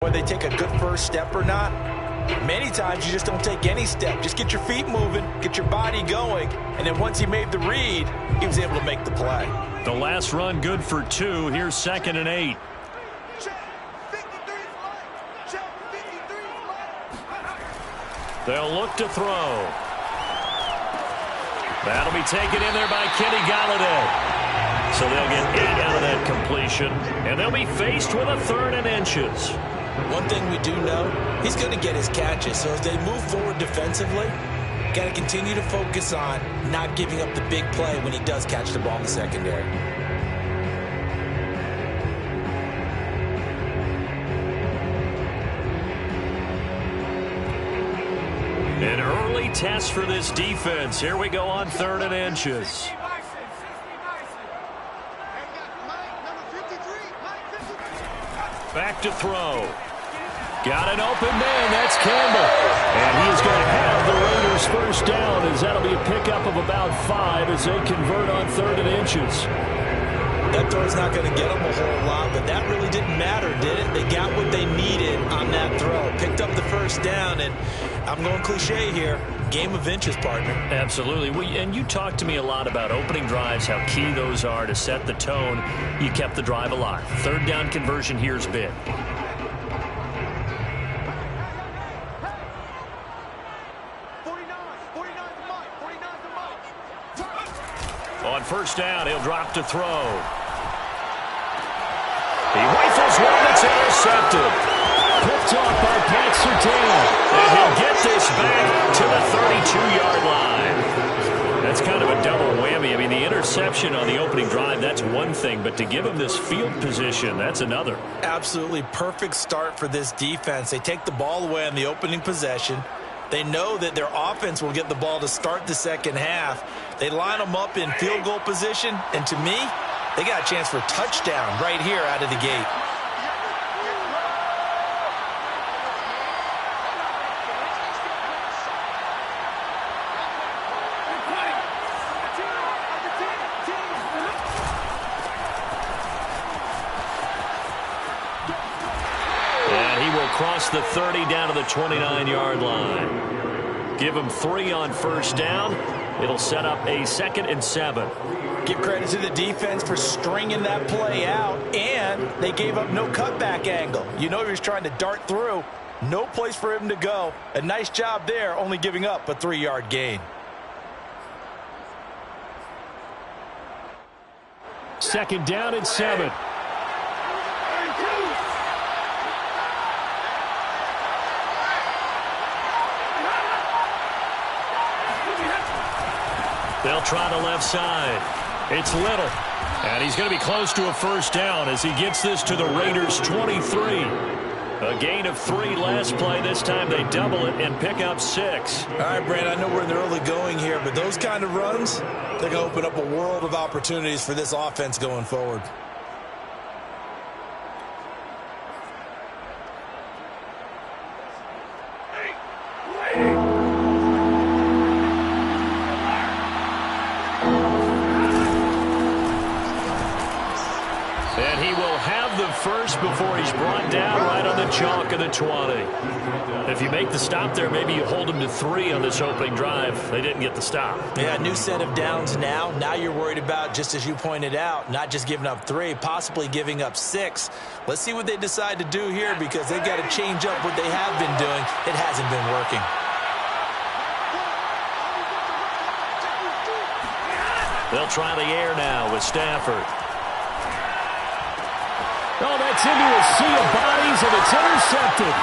Whether they take a good first step or not, many times you just don't take any step. Just get your feet moving, get your body going, and then once he made the read, he was able to make the play. The last run good for 2. Here's 2nd and 8. They'll look to throw. That'll be taken in there by Kenny Galladay. So they'll get 8 out of that completion, and they'll be faced with a 3rd and inches. One thing we do know, he's going to get his catches. So as they move forward defensively, got to continue to focus on not giving up the big play when he does catch the ball in the secondary. An early test for this defense. Here we go on 3rd and inches. Back to throw. Got an open man. That's Campbell. And he is going to have the Raiders first down, as that'll be a pickup of about 5 as they convert on 3rd and inches. That throw's not going to get them a whole lot, but that really didn't matter, did it? They got what they needed on that throw. Picked up the first down, and I'm going cliche here. Game of inches, partner. Absolutely. And you talked to me a lot about opening drives, how key those are to set the tone. You kept the drive alive. 3rd down conversion here's big. On 1st down, he'll drop to throw. He rifles one that's intercepted. Picked off by Pat Surtain. And he'll get this back to the 32-yard line. That's kind of a double whammy. I mean, the interception on the opening drive, that's one thing. But to give him this field position, that's another. Absolutely perfect start for this defense. They take the ball away on the opening possession. They know that their offense will get the ball to start the second half. They line them up in field goal position, and to me, they got a chance for a touchdown right here out of the gate. Cross the 30 down to the 29-yard line. Give them 3 on 1st down. It'll set up a 2nd and 7. Give credit to the defense for stringing that play out, and they gave up no cutback angle. You know he was trying to dart through. No place for him to go. A nice job there, only giving up a 3-yard gain. 2nd down and 7. They'll try the left side. It's Little. And he's going to be close to a 1st down as he gets this to the Raiders' 23. A gain of 3 last play. This time they double it and pick up 6. All right, Brand, I know we're in the early going here, but those kind of runs, they're going to open up a world of opportunities for this offense going forward. And he will have the first before he's brought down right on the chalk of the 20. If you make the stop there, maybe you hold him to 3 on this opening drive. They didn't get the stop. Yeah, new set of downs now. Now you're worried about, just as you pointed out, not just giving up 3, possibly giving up 6. Let's see what they decide to do here, because they've got to change up what they have been doing. It hasn't been working. They'll try the air now with Stafford. Oh, that's into a sea of bodies, and it's intercepted.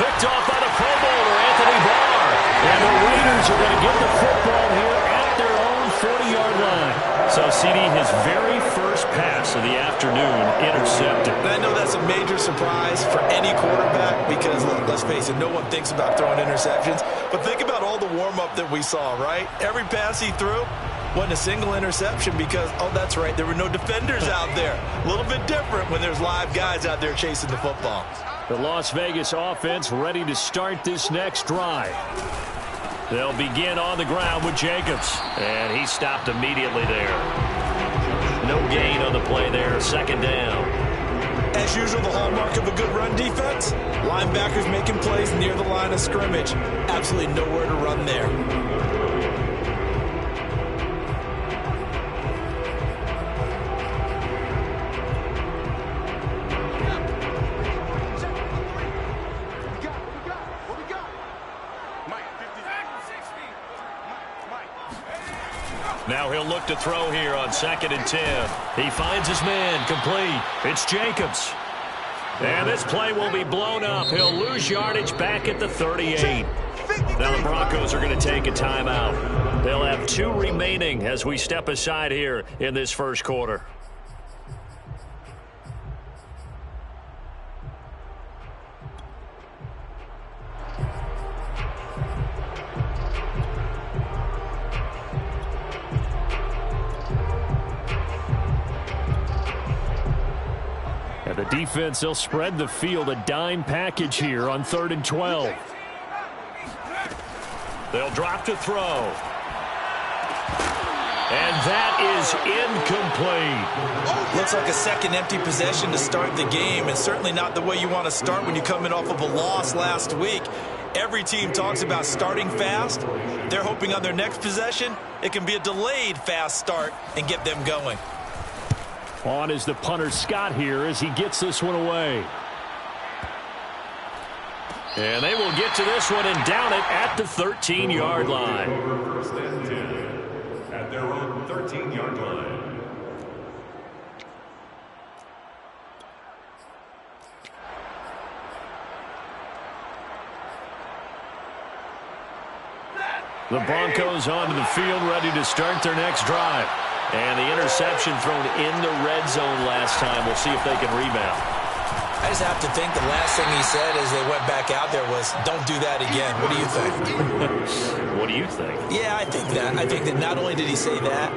Picked off by the Pro Bowler, Anthony Barr. And the Raiders are going to get the football here at their own 40-yard line. So, CD, his very first pass of the afternoon intercepted. And I know that's a major surprise for any quarterback because, look, let's face it, no one thinks about throwing interceptions. But think about all the warm-up that we saw, right? Every pass he threw wasn't a single interception because, oh, that's right, there were no defenders out there. A little bit different when there's live guys out there chasing the football. The Las Vegas offense ready to start this next drive. They'll begin on the ground with Jacobs. And he stopped immediately there. No gain on the play there, 2nd down. As usual, the hallmark of a good run defense, linebackers making plays near the line of scrimmage. Absolutely nowhere to run there. Now he'll look to throw here on 2nd and 10. He finds his man, complete. It's Jacobs. And this play will be blown up. He'll lose yardage back at the 38. Now the Broncos are going to take a timeout. They'll have 2 remaining as we step aside here in this first quarter. And the defense, they'll spread the field, a dime package here on 3rd and 12. They'll drop to throw. And that is incomplete. Looks like a second empty possession to start the game, and certainly not the way you want to start when you're coming off of a loss last week. Every team talks about starting fast. They're hoping on their next possession, it can be a delayed fast start and get them going. On is the punter Scott here as he gets this one away. And they will get to this one and down it at the 13-yard line. First and 10 at their own 13-yard line. The Broncos onto the field, ready to start their next drive. And the interception thrown in the red zone last time. We'll see if they can rebound. I just have to think the last thing he said as they went back out there was, don't do that again. What do you think? What do you think? Yeah, I think that. I think that not only did he say that,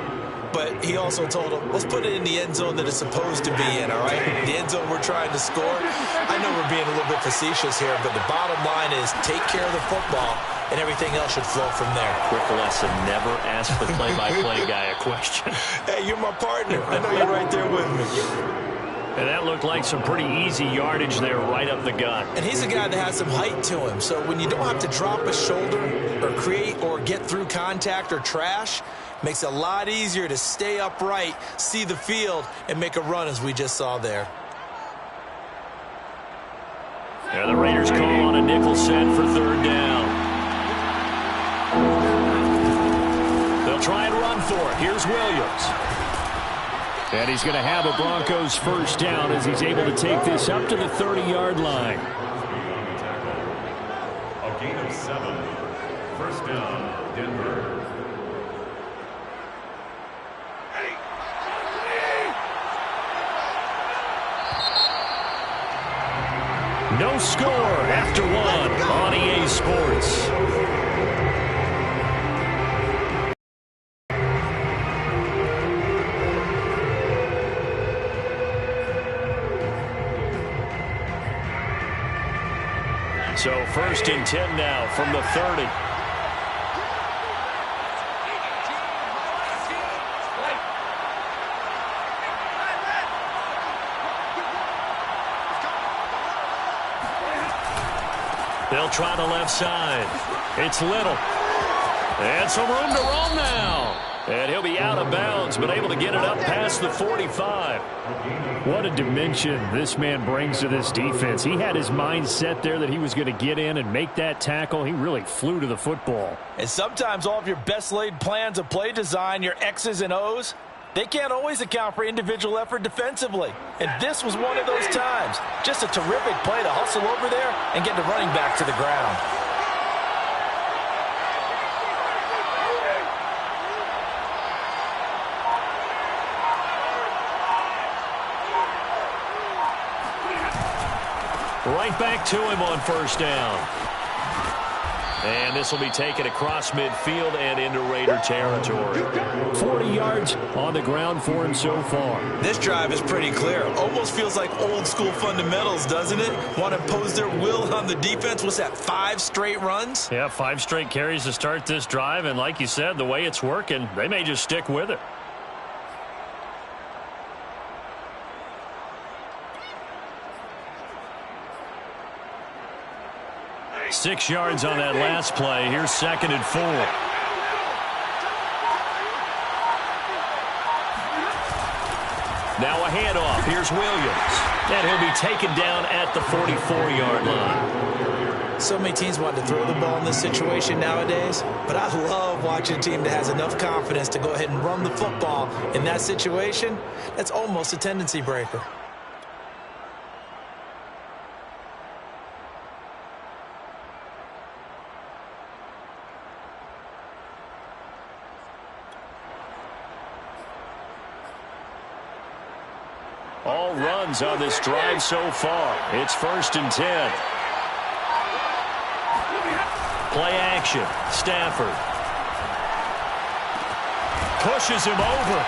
but he also told him, let's put it in the end zone that it's supposed to be in, all right? The end zone we're trying to score. I know we're being a little bit facetious here, but the bottom line is take care of the football, and everything else should flow from there. Quick lesson, never ask the play-by-play guy a question. Hey, you're my partner. I know you're right there with me. And that looked like some pretty easy yardage there right up the gut. And he's a guy that has some height to him. So when you don't have to drop a shoulder or create or get through contact or trash, makes it a lot easier to stay upright, see the field, and make a run as we just saw there. And the Raiders call on a nickel set for 3rd down. They'll try and run for it. Here's Williams. And he's going to have a Broncos first down as he's able to take this up to the 30-yard line. A gain of 7. First down, Denver. No score after 1 on EA Sports. So 1st and 10 now from the 30. They'll try the left side. It's Little. And some room to roam now. And he'll be out of bounds, but able to get it up past the 45. What a dimension this man brings to this defense. He had his mind set there that he was going to get in and make that tackle. He really flew to the football. And sometimes all of your best laid plans of play design, your X's and O's, they can't always account for individual effort defensively. And this was one of those times. Just a terrific play to hustle over there and get the running back to the ground. Right back to him on first down. And this will be taken across midfield and into Raider territory. 40 yards on the ground for him so far. This drive is pretty clear. Almost feels like old school fundamentals, doesn't it? Want to impose their will on the defense. What's that, 5 straight runs? Yeah, 5 straight carries to start this drive. And like you said, the way it's working, they may just stick with it. 6 yards on that last play. Here's 2nd and 4. Now a handoff. Here's Williams. And he'll be taken down at the 44-yard line. So many teams want to throw the ball in this situation nowadays, but I love watching a team that has enough confidence to go ahead and run the football in that situation. That's almost a tendency breaker. All runs on this drive so far. It's 1st and 10. Play action. Stafford. Pushes him over.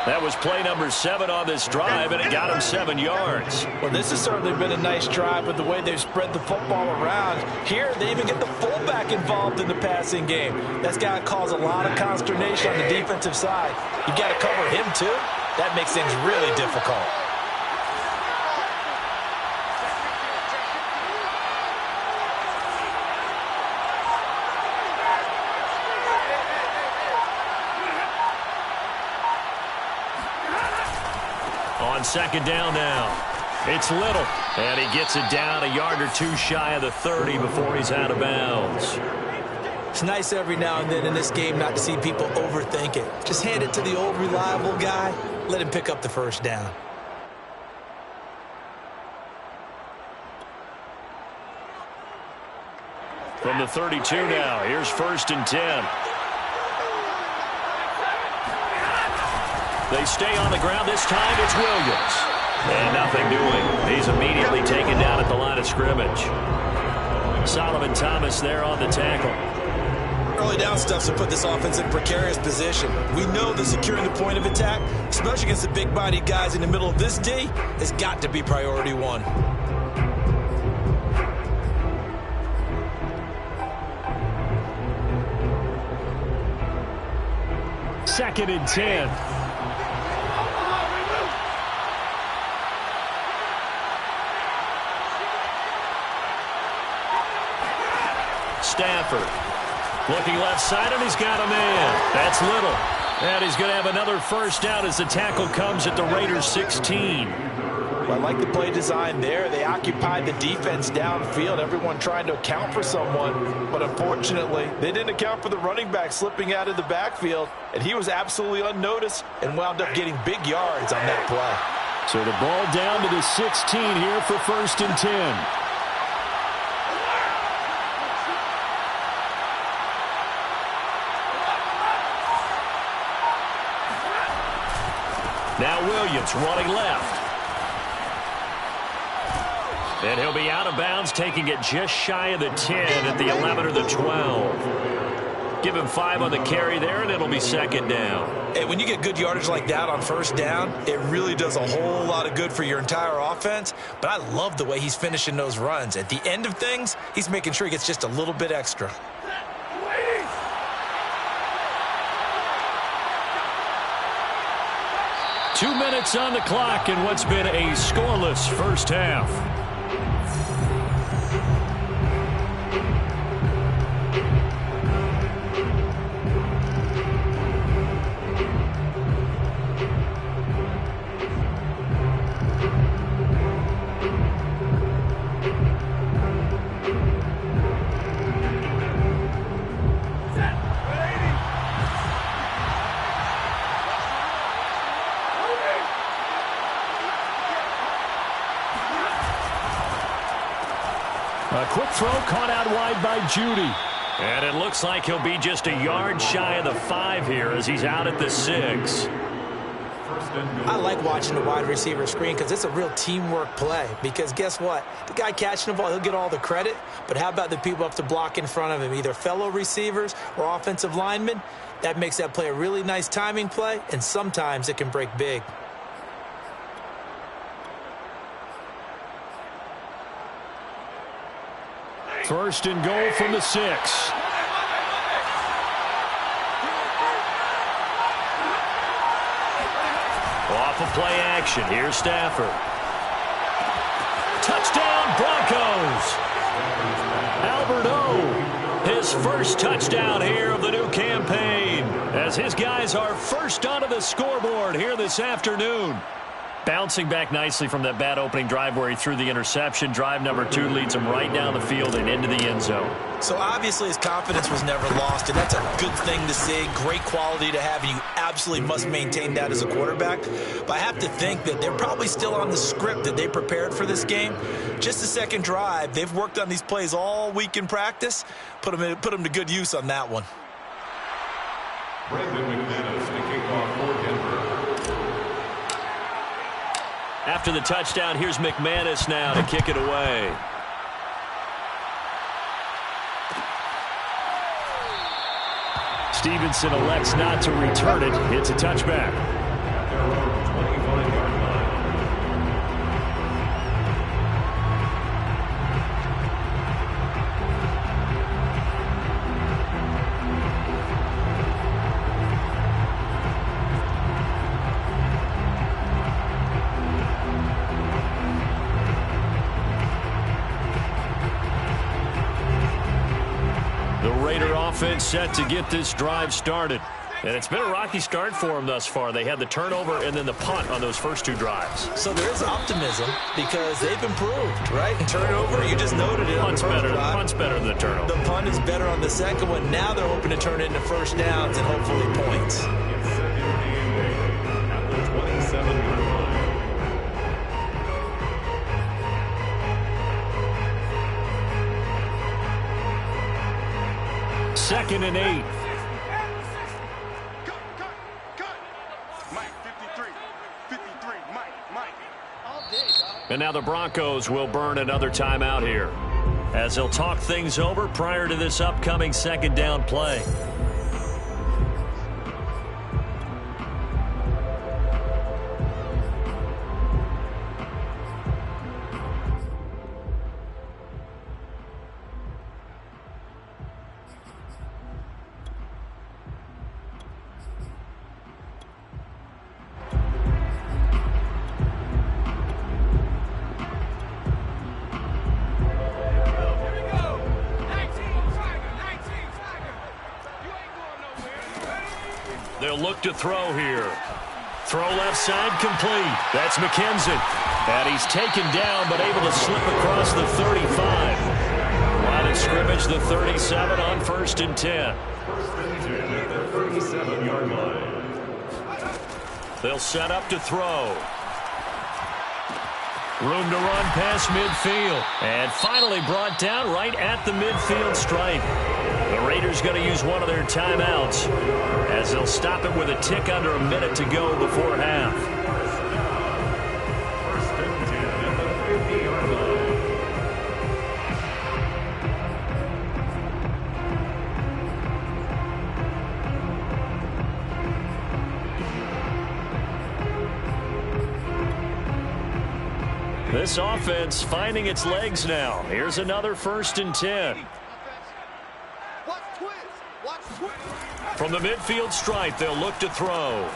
That was play number 7 on this drive, and it got him 7 yards. Well, this has certainly been a nice drive with the way they've spread the football around. Here, they even get the fullback involved in the passing game. That's got to cause a lot of consternation on the defensive side. You've got to cover him, too. That makes things really difficult. On 2nd down now. It's Little. And he gets it down a yard or 2 shy of the 30 before he's out of bounds. It's nice every now and then in this game not to see people overthink it. Just hand it to the old reliable guy. Let him pick up the 1st down. From the 32 now, here's 1st and 10. They stay on the ground. This time it's Williams. And nothing doing. He's immediately taken down at the line of scrimmage. Solomon Thomas there on the tackle. Early down stuff to put this offense in precarious position. We know that securing the point of attack, especially against the big-bodied guys in the middle of this D, has got to be priority 1. Second and 10. Stafford. Looking left side, and he's got a man. That's Little. And he's going to have another 1st down as the tackle comes at the Raiders' 16. Well, I like the play design there. They occupied the defense downfield, everyone trying to account for someone. But unfortunately, they didn't account for the running back slipping out of the backfield. And he was absolutely unnoticed and wound up getting big yards on that play. So the ball down to the 16 here for 1st and 10. Now Williams running left. And he'll be out of bounds, taking it just shy of the 10 at the 11 or the 12. Give him 5 on the carry there, and it'll be 2nd down. Hey, when you get good yardage like that on 1st down, it really does a whole lot of good for your entire offense. But I love the way he's finishing those runs. At the end of things, he's making sure he gets just a little bit extra. Two minutes on the clock in what's been a scoreless 1st half. A quick throw caught out wide by Judy. And it looks like he'll be just a yard shy of the 5 here as he's out at the 6. I like watching the wide receiver screen because it's a real teamwork play. Because guess what? The guy catching the ball, he'll get all the credit. But how about the people up to block in front of him, either fellow receivers or offensive linemen? That makes that play a really nice timing play, and sometimes it can break big. First and goal from the 6. Off of play action. Here's Stafford. Touchdown, Broncos. first touchdown here of the new campaign, as his guys are first onto the scoreboard here this afternoon. Bouncing back nicely from that bad opening drive where he threw the interception. Drive number 2 leads him right down the field and into the end zone. So obviously his confidence was never lost, and that's a good thing to see. Great quality to have, and you absolutely must maintain that as a quarterback. But I have to think that they're probably still on the script that they prepared for this game. Just the second drive, they've worked on these plays all week in practice. Put them to good use on that one. Brandon McManus to kick off for Denver. After the touchdown, here's McManus now to kick it away. Stevenson elects not to return it. It's a touchback. At their own 25-yard line. Offense set to get this drive started. And it's been a rocky start for them thus far. They had the turnover and then the punt on those first 2 drives. So there is optimism because they've improved, right? And turnover, you just noted it. Punt's better than the turnover. The punt is better on the second one. Now they're hoping to turn it into first downs and hopefully points. It's second and 8 at the 27-yard line. Second and 8. And now the Broncos will burn another timeout here, as they'll talk things over prior to this upcoming second down play. They'll look to throw here. Throw left side complete. That's McKenzie. And he's taken down but able to slip across the 35. Line of scrimmage, the 37 on 1st and 10. First and 10 at the 37-yard line. They'll set up to throw. Room to run past midfield. And finally brought down right at the midfield stripe. The Raiders going to use one of their timeouts, as they'll stop it with a tick under a minute to go before half. First and 10 at the 50-yard line. This offense finding its legs now. Here's another 1st and 10. From the midfield stripe, they'll look to throw.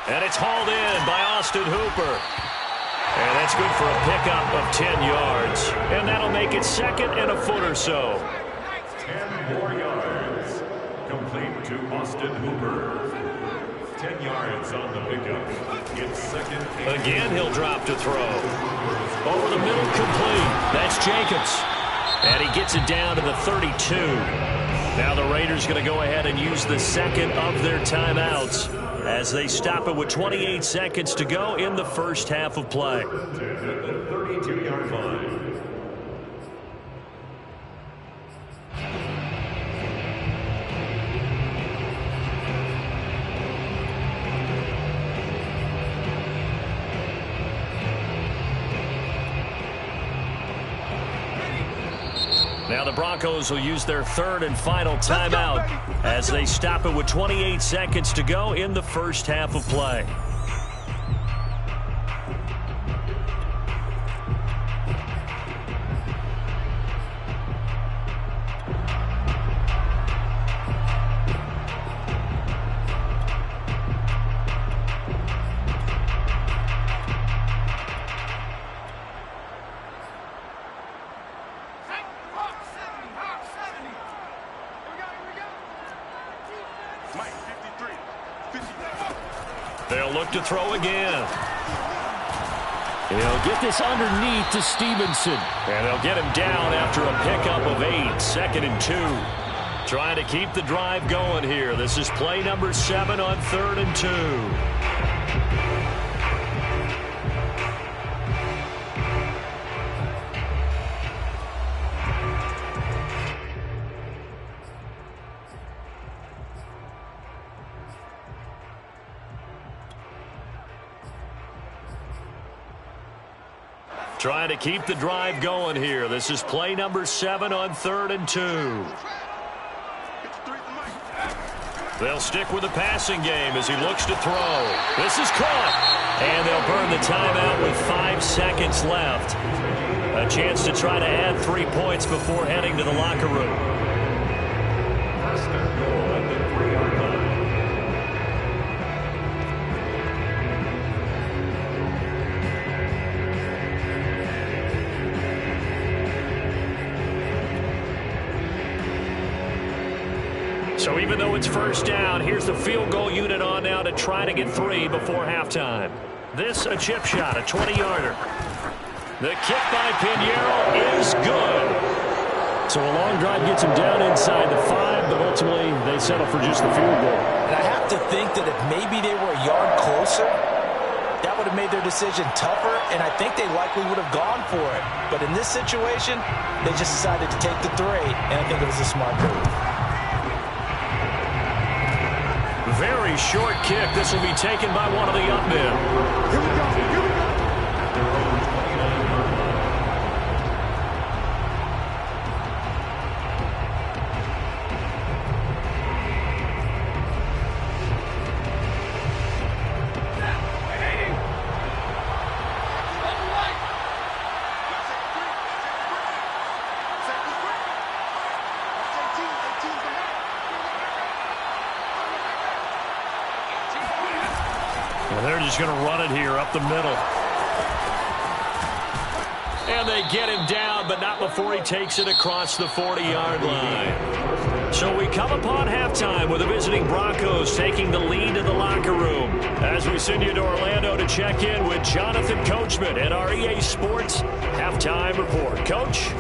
And it's hauled in by Austin Hooper. And that's good for a pickup of 10 yards. And that'll make it second and a foot or so. 10 more yards. Complete to Austin Hooper. 10 yards on the pickup. It's second. Again, he'll drop to throw. Over the middle, complete. That's Jacobs. And he gets it down to the 32. Now the Raiders going to go ahead and use the second of their timeouts as they stop it with 28 seconds to go in the first half of play. At the 32-yard line. Now the Broncos will use their third and final timeout as they stop it with 28 seconds to go in the first half of play. They'll look to throw again. He'll get this underneath to Stevenson. And they'll get him down after a pickup of 8, 2nd and 2. Trying to keep the drive going here. This is play number 7 on 3rd and 2. Trying to keep the drive going here. This is play number 7 on 3rd and 2. They'll stick with the passing game as he looks to throw. This is caught. And they'll burn the timeout with 5 seconds left. A chance to try to add 3 points before heading to the locker room. First and goal at the 3-yard line. So even though it's first down, here's the field goal unit on now to try to get 3 before halftime. This a chip shot, a 20-yarder. The kick by Pinheiro is good. So a long drive gets him down inside the 5, but ultimately they settle for just the field goal. And I have to think that if maybe they were a yard closer, that would have made their decision tougher, and I think they likely would have gone for it. But in this situation, they just decided to take the 3, and I think it was a smart move. Very short kick. This will be taken by one of the up men. Here we go. Here we go. They're just going to run it here up the middle. And they get him down, but not before he takes it across the 40-yard line. So we come upon halftime with the visiting Broncos taking the lead in the locker room. As we send you to Orlando to check in with Jonathan Coachman at our EA Sports Halftime Report. Coach?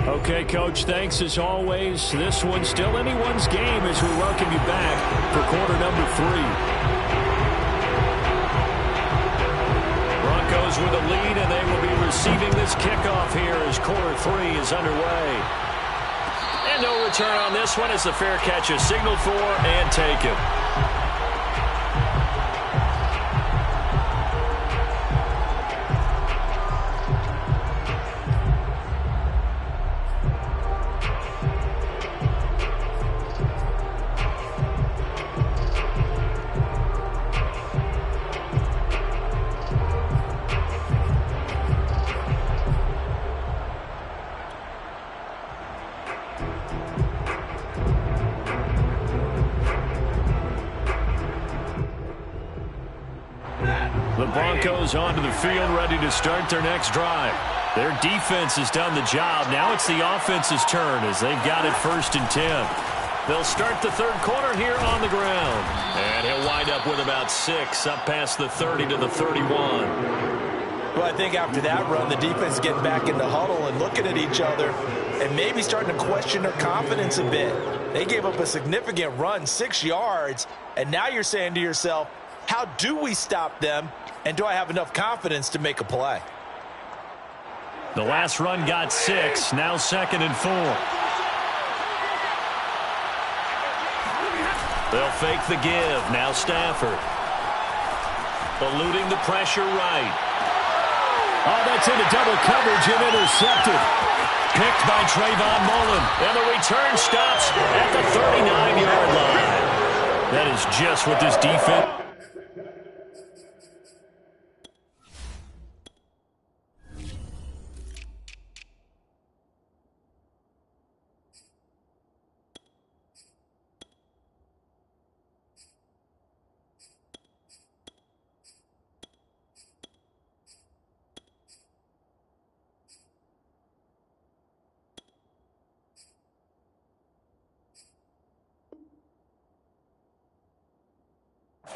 Okay, Coach, thanks as always. This one's still anyone's game as we welcome you back for quarter number 3. Broncos with a lead, and they will be receiving this kickoff here as quarter 3 is underway. And no return on this one as the fair catch is signaled for and taken. The Broncos onto the field ready to start their next drive. Their defense has done the job. Now it's the offense's turn as they've got it 1st and 10. They'll start the 3rd quarter here on the ground. And he'll wind up with about 6 up past the 30 to the 31. Well, I think after that run, the defense is getting back in the huddle and looking at each other and maybe starting to question their confidence a bit. They gave up a significant run, 6 yards, and now you're saying to yourself, how do we stop them, and do I have enough confidence to make a play? The last run got 6, now 2nd and 4. They'll fake the give, now Stafford. Eluding the pressure right. Oh, that's into double coverage and intercepted. Picked by Trayvon Mullen, and the return stops at the 39-yard line. That is just what this defense...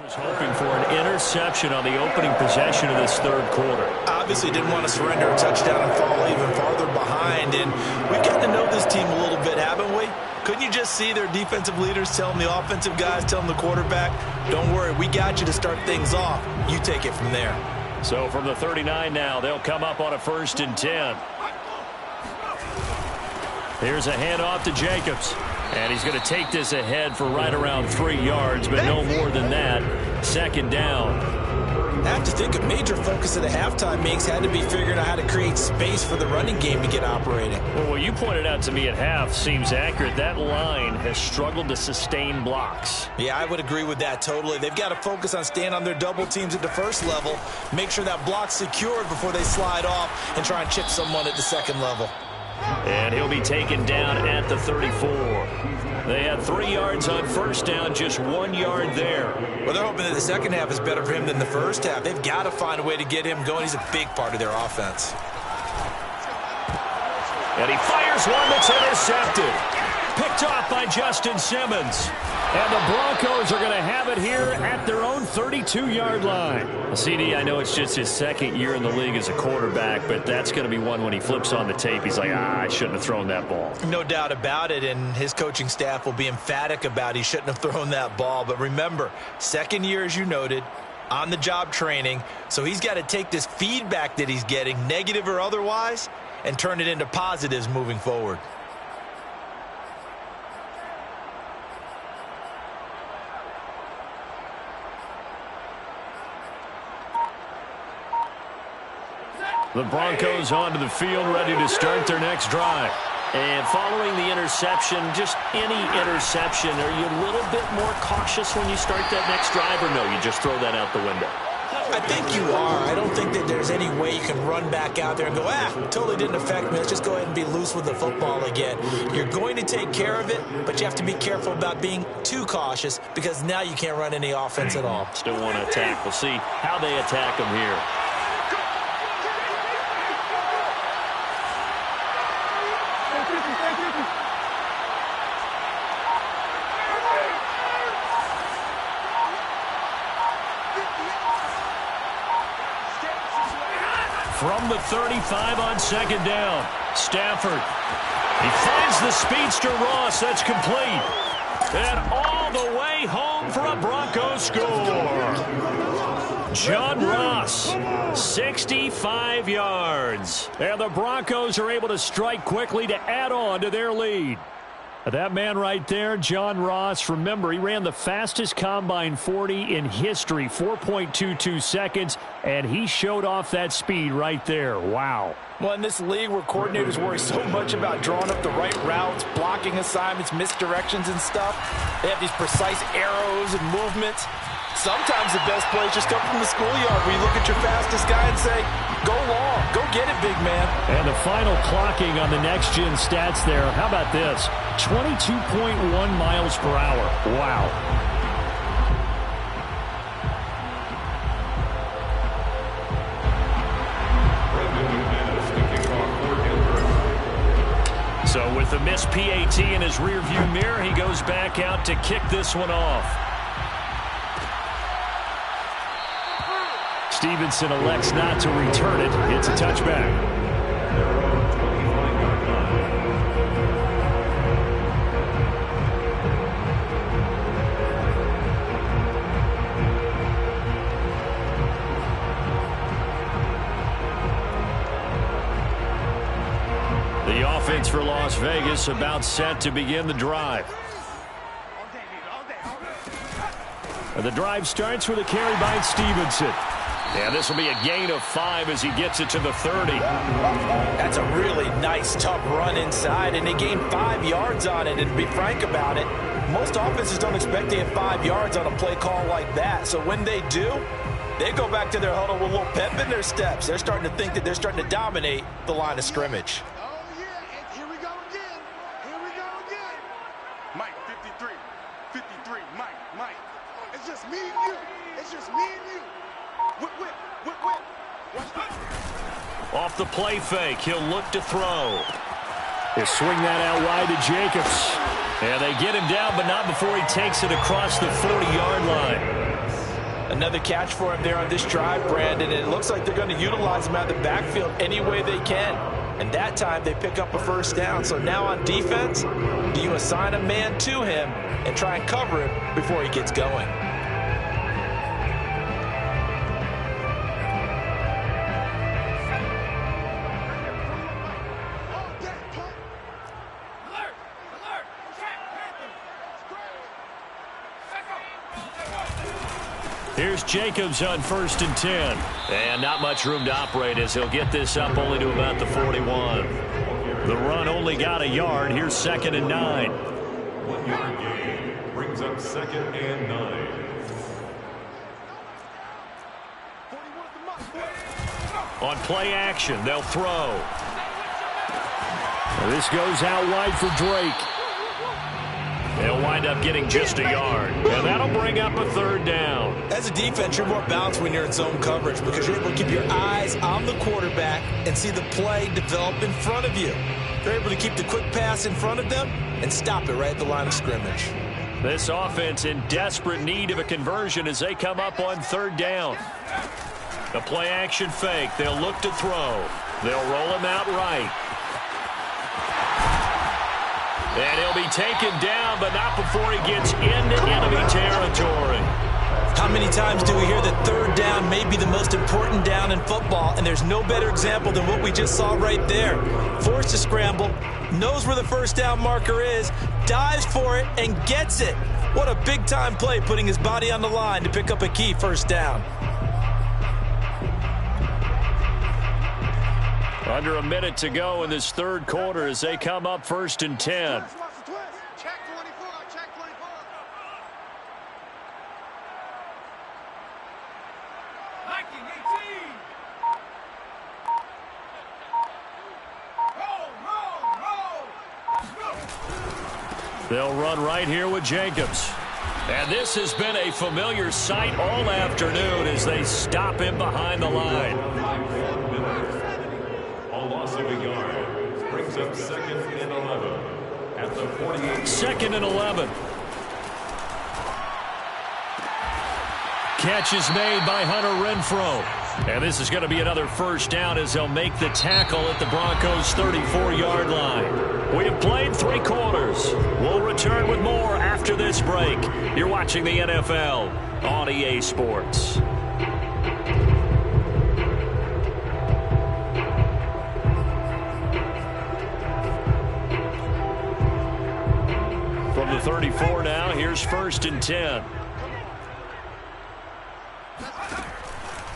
Was hoping for an interception on the opening possession of this third quarter. Obviously didn't want to surrender a touchdown and fall even farther behind. And we've gotten to know this team a little bit, haven't we? Couldn't you just see their defensive leaders telling the offensive guys, telling the quarterback, don't worry, we got you to start things off. You take it from there. So from the 39 now, they'll come up on a 1st and 10. Here's a handoff to Jacobs. And he's going to take this ahead for right around 3 yards, but no more than that. 2nd down. I have to think a major focus of the halftime makes had to be figuring out how to create space for the running game to get operating. Well, what you pointed out to me at half seems accurate. That line has struggled to sustain blocks. Yeah, I would agree with that totally. They've got to focus on staying on their double teams at the first level, make sure that block's secured before they slide off and try and chip someone at the second level. And he'll be taken down at the 34. They had 3 yards on 1st down, just 1 yard there. Well, they're hoping that the second half is better for him than the first half. They've got to find a way to get him going. He's a big part of their offense. And he fires one that's intercepted. Picked off by Justin Simmons. And the Broncos are going to have it here at their own 32-yard line. CD, I know it's just his 2nd year in the league as a quarterback, but that's going to be one when he flips on the tape. He's like, I shouldn't have thrown that ball. No doubt about it, and his coaching staff will be emphatic about he shouldn't have thrown that ball. But remember, 2nd year, as you noted, on-the-job training, so he's got to take this feedback that he's getting, negative or otherwise, and turn it into positives moving forward. The Broncos onto the field, ready to start their next drive. And following the interception, just any interception, are you a little bit more cautious when you start that next drive, or no, you just throw that out the window? I think you are. I don't think that there's any way you can run back out there and go, totally didn't affect me. Let's just go ahead and be loose with the football again. You're going to take care of it, but you have to be careful about being too cautious because now you can't run any offense at all. Still want to attack. We'll see how they attack them here. From the 35 on 2nd down, Stafford. He finds the speedster Ross. That's complete. And all the way home for a Broncos score. John Ross, 65 yards. And the Broncos are able to strike quickly to add on to their lead. That man right there, John Ross, remember, he ran the fastest combine 40 in history, 4.22 seconds, and he showed off that speed right there. Wow. Well, in this league where coordinators worry so much about drawing up the right routes, blocking assignments, misdirections and stuff, they have these precise arrows and movements. Sometimes the best plays just come from the schoolyard where you look at your fastest guy and say, go long, go get it, big man. And the final clocking on the next-gen stats there, how about this? 22.1 miles per hour. Wow. So with the missed PAT in his rearview mirror, he goes back out to kick this one off. Stevenson elects not to return it. It's a touchback. The offense for Las Vegas about set to begin the drive. The drive starts with a carry by Stevenson. And this will be a gain of 5 as he gets it to the 30. That's a really nice, tough run inside, and they gained 5 yards on it. And to be frank about it, most offenses don't expect to get 5 yards on a play call like that. So when they do, they go back to their huddle with a little pep in their steps. They're starting to think that they're starting to dominate the line of scrimmage. Oh, yeah, and here we go again. Here we go again. Mike, 53. 53, Mike. It's just me and you. It's just me and you. Whip. Watch this. Off the play fake, he'll look to throw. He'll swing that out wide to Jacobs. And they get him down, but not before he takes it across the 40-yard line. Another catch for him there on this drive, Brandon, and it looks like they're going to utilize him out of the backfield any way they can. And that time they pick up a first down. So now on defense, do you assign a man to him and try and cover him before he gets going? Here's Jacobs on 1st and 10. And not much room to operate as he'll get this up only to about the 41. The run only got a yard. Here's 2nd and 9. 1 yard gain brings up 2nd and 9. On play action, they'll throw. This goes out wide for Drake. They'll wind up getting just a yard. And that'll bring up a 3rd down. As a defense, you're more balanced when you're in zone coverage because you're able to keep your eyes on the quarterback and see the play develop in front of you. They're able to keep the quick pass in front of them and stop it right at the line of scrimmage. This offense in desperate need of a conversion as they come up on 3rd down. The play action fake. They'll look to throw. They'll roll him out right. And he'll be taken down, but not before he gets into enemy territory. How many times do we hear that 3rd down may be the most important down in football, and there's no better example than what we just saw right there. Forced to scramble, knows where the 1st down marker is, dives for it, and gets it. What a big-time play, putting his body on the line to pick up a key 1st down. Under a minute to go in this 3rd quarter as they come up 1st and 10. Check 24, check 24. Liking 18. Roll. They'll run right here with Jacobs. And this has been a familiar sight all afternoon as they stop him behind the line. A loss of a yard brings up 2nd and 11 at the 48. 2nd and 11. Catch is made by Hunter Renfrow. And this is going to be another 1st down as they'll make the tackle at the Broncos' 34-yard line. We have played 3 quarters. We'll return with more after this break. You're watching the NFL on EA Sports. From the 34 now, here's 1st and 10.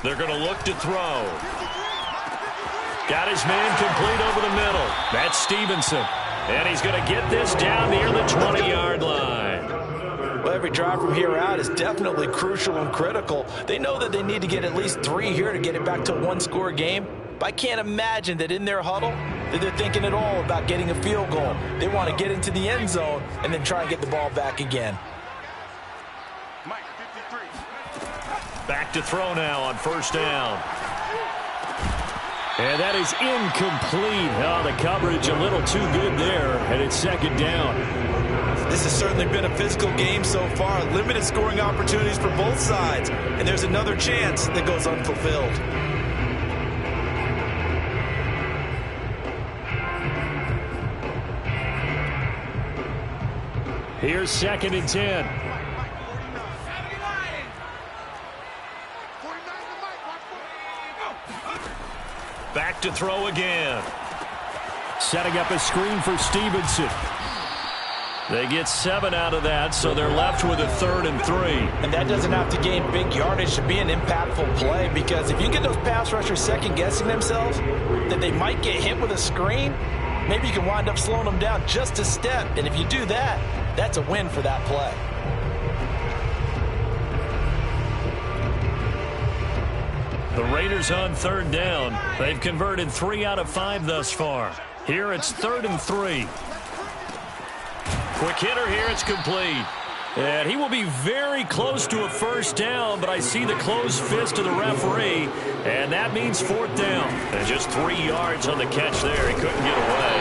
They're going to look to throw. Got his man complete over the middle. That's Stevenson. And he's going to get this down near the 20-yard line. Well, every drive from here out is definitely crucial and critical. They know that they need to get at least 3 here to get it back to a 1-score game. But I can't imagine that in their huddle that they're thinking at all about getting a field goal. They want to get into the end zone and then try and get the ball back again. Mike, 53. Back to throw now on 1st down. And that is incomplete. Oh, the coverage a little too good there, and it's 2nd down. This has certainly been a physical game so far. Limited scoring opportunities for both sides. And there's another chance that goes unfulfilled. Here's 2nd and 10. Back to throw again. Setting up a screen for Stevenson. They get 7 out of that, so they're left with a 3rd and 3. And that doesn't have to gain big yardage to be an impactful play, because if you get those pass rushers second-guessing themselves that they might get hit with a screen, maybe you can wind up slowing them down just a step. And if you do that, that's a win for that play. The Raiders on 3rd down. They've converted 3 out of 5 thus far. Here it's 3rd and 3. Quick hitter here, it's complete. And he will be very close to a 1st down, but I see the closed fist of the referee, and that means 4th down. And just 3 yards on the catch there. He couldn't get away.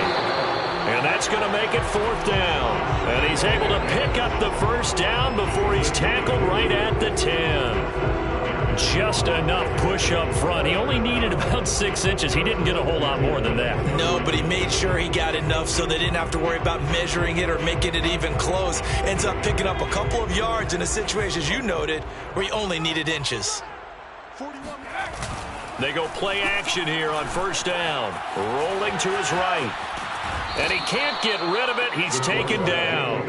And that's going to make it 4th down. And he's able to pick up the first down before he's tackled right at the 10. Just enough push up front. He only needed about 6 inches. He didn't get a whole lot more than that. No, but he made sure he got enough so they didn't have to worry about measuring it or making it even close. Ends up picking up a couple of yards in a situation, as you noted, where he only needed inches. They go play action here on 1st down. Rolling to his right. And he can't get rid of it. He's taken down.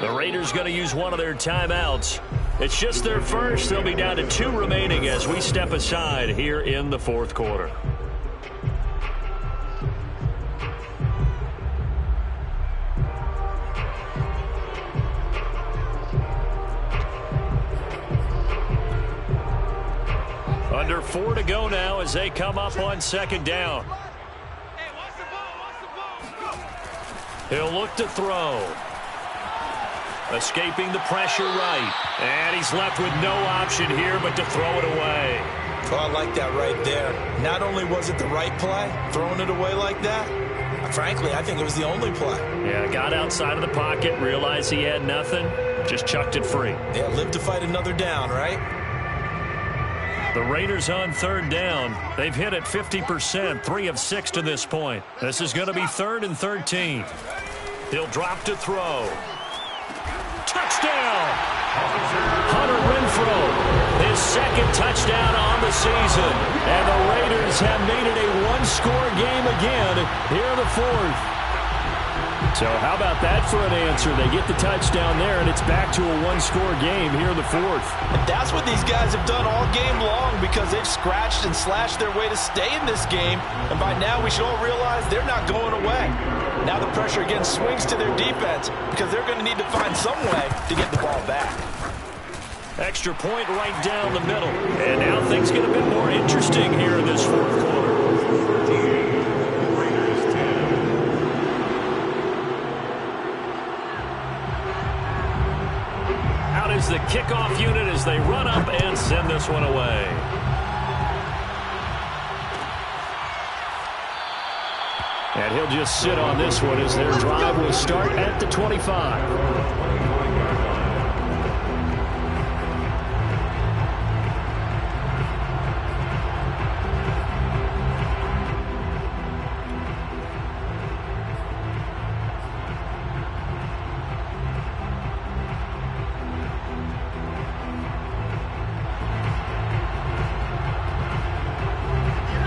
The Raiders going to use one of their timeouts. It's just their first. They'll be down to 2 remaining as we step aside here in the 4th quarter. Under 4 to go now as they come up on 2nd down. He'll look to throw. Escaping the pressure right. And he's left with no option here but to throw it away. Oh, I like that right there. Not only was it the right play, throwing it away like that, frankly, I think it was the only play. Yeah, got outside of the pocket, realized he had nothing, just chucked it free. Yeah, live to fight another down, right? The Raiders on 3rd down. They've hit it 50%, 3 of 6 to this point. This is going to be 3rd and 13. He'll drop to throw. Touchdown! Hunter Renfrow, his 2nd touchdown on the season. And the Raiders have made it a 1-score game again here in the 4th. So how about that for an answer? They get the touchdown there, and it's back to a 1-score game here in the 4th. And that's what these guys have done all game long because they've scratched and slashed their way to stay in this game. And by now, we should all realize they're not going away. Now the pressure again swings to their defense because they're going to need to find some way to get the ball back. Extra point right down the middle. And now things get a bit more interesting here in this 4th quarter. Out is the kickoff unit as they run up and send this one away. And he'll just sit on this one as their drive will start at the 25.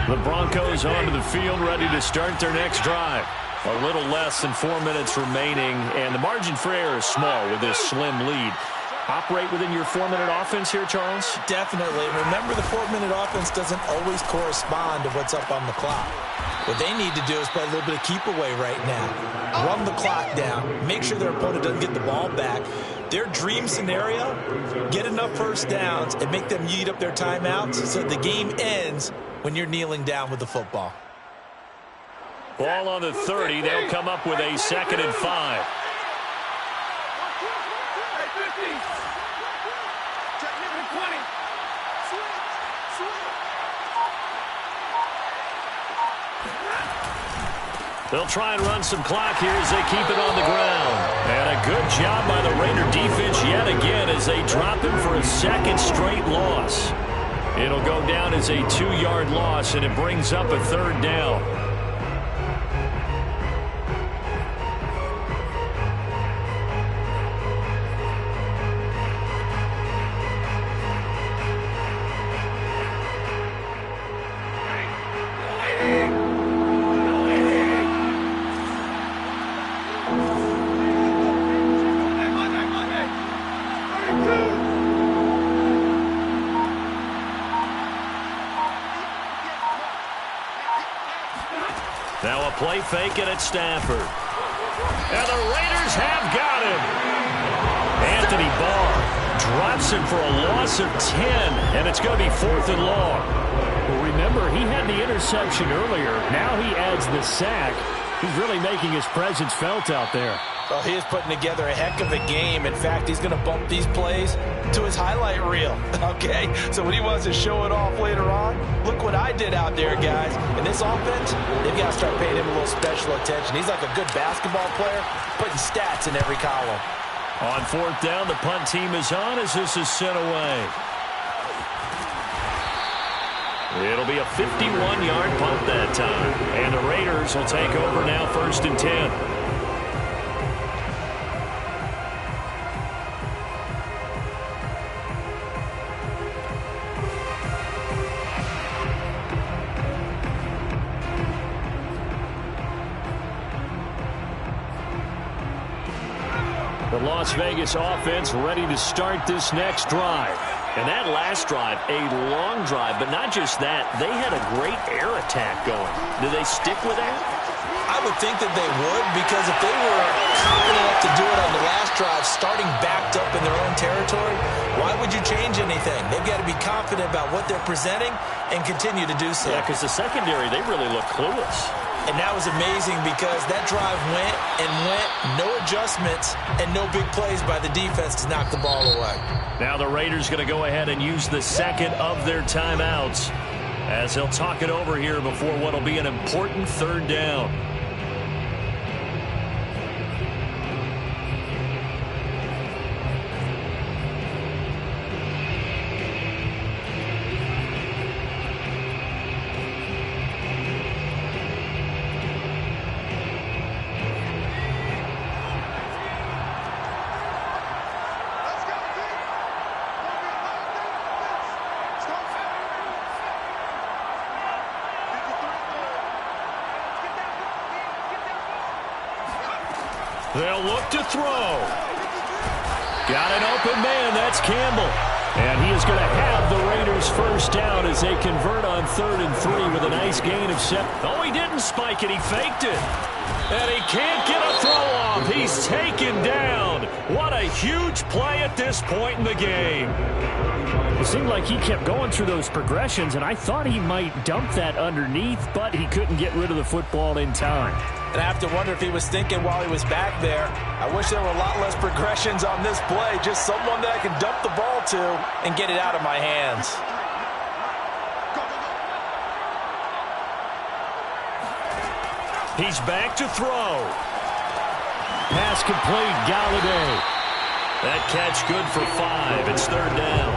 The Broncos onto the field, ready to start their next drive. A little less than 4 minutes remaining, and the margin for error is small with this slim lead. Operate within your 4-minute offense here, Charles? Definitely. Remember, the 4-minute offense doesn't always correspond to what's up on the clock. What they need to do is play a little bit of keep away right now. Run the clock down. Make sure their opponent doesn't get the ball back. Their dream scenario, get enough first downs and make them eat up their timeouts so the game ends when you're kneeling down with the football. Ball on the 30. They'll come up with a 2nd and 5. They'll try and run some clock here as they keep it on the ground. And a good job by the Raider defense yet again as they drop him for a 2nd straight loss. It'll go down as a 2-yard loss, and it brings up a 3rd down. Now a play fake it at Stafford. And the Raiders have got him. Anthony Barr drops him for a loss of 10, and it's going to be 4th and long. Well, remember, he had the interception earlier. Now he adds the sack. He's really making his presence felt out there. Oh, he is putting together a heck of a game. In fact, he's going to bump these plays to his highlight reel, okay? So when he wants to show it off later on, look what I did out there, guys. In this offense, they've got to start paying him a little special attention. He's like a good basketball player, putting stats in every column. On fourth down, the punt team is on as this is sent away. It'll be a 51-yard punt that time. And the Raiders will take over now, 1st and 10. The Las Vegas offense ready to start this next drive. And that last drive, a long drive, but not just that. They had a great air attack going. Do they stick with that? I would think that they would, because if they were confident enough to do it on the last drive, starting backed up in their own territory, why would you change anything? They've got to be confident about what they're presenting and continue to do so. Yeah, because the secondary, they really look clueless. And that was amazing because that drive went and went, no adjustments, and no big plays by the defense to knock the ball away. Now the Raiders going to go ahead and use the second of their timeouts as they'll talk it over here before what will be an important 3rd down. They'll look to throw. Got an open man. That's Campbell. And he is going to have the Raiders first down as they convert on 3rd and 3 with a nice gain of 7. Oh, he didn't spike it. He faked it. And he can't get a throw off. He's taken down. What a huge play at this point in the game. It seemed like he kept going through those progressions, and I thought he might dump that underneath, but he couldn't get rid of the football in time. And I have to wonder if he was thinking while he was back there, I wish there were a lot less progressions on this play, just someone that I can dump the ball to and get it out of my hands. He's back to throw. Pass complete, Galladay. That catch good for 5. It's 3rd down.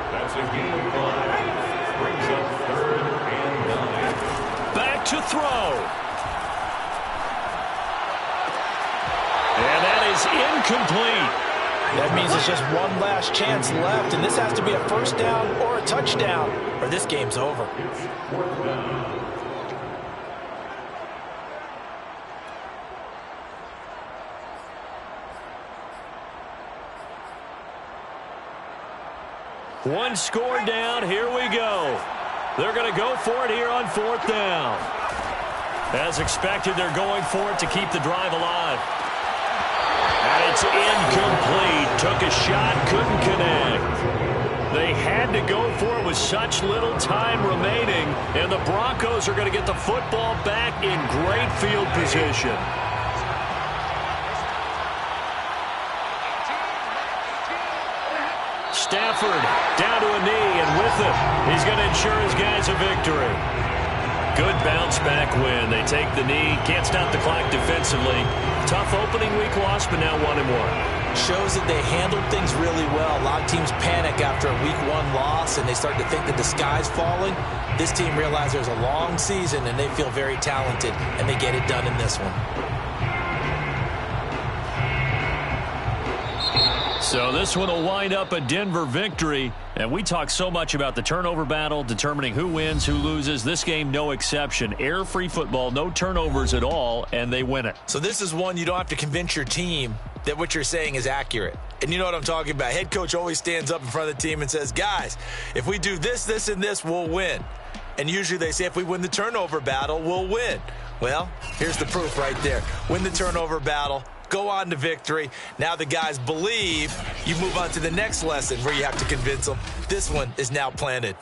That's a gain of 5. Brings up 3rd and 9. Back to throw. And that is incomplete. That means it's just one last chance left, and this has to be a 1st down or a touchdown, or this game's over. It's 4th down. One score down. Here we go. They're going to go for it here on 4th down. As expected, they're going for it to keep the drive alive. And it's incomplete. Took a shot, couldn't connect. They had to go for it with such little time remaining, and the Broncos are going to get the football back in great field position. Stafford down to a knee, and with him, he's going to ensure his guys a victory. Good bounce-back win. They take the knee, can't stop the clock defensively. Tough opening week loss, but now 1-1. Shows that they handled things really well. A lot of teams panic after a week 1 loss, and they start to think that the sky's falling. This team realizes there's a long season, and they feel very talented, and they get it done in this one. So this one will wind up a Denver victory. And we talk so much about the turnover battle, determining who wins, who loses. This game, no exception. Air-free football, no turnovers at all, and they win it. So this is one you don't have to convince your team that what you're saying is accurate. And you know what I'm talking about. Head coach always stands up in front of the team and says, guys, if we do this, this, and this, we'll win. And usually they say if we win the turnover battle, we'll win. Well, here's the proof right there. Win the turnover battle. Go on to victory. Now the guys believe. You move on to the next lesson where you have to convince them. This one is now planted.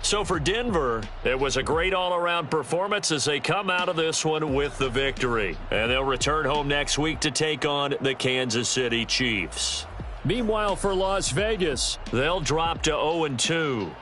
So for Denver, it was a great all-around performance as they come out of this one with the victory. And they'll return home next week to take on the Kansas City Chiefs. Meanwhile, for Las Vegas, they'll drop to 0-2.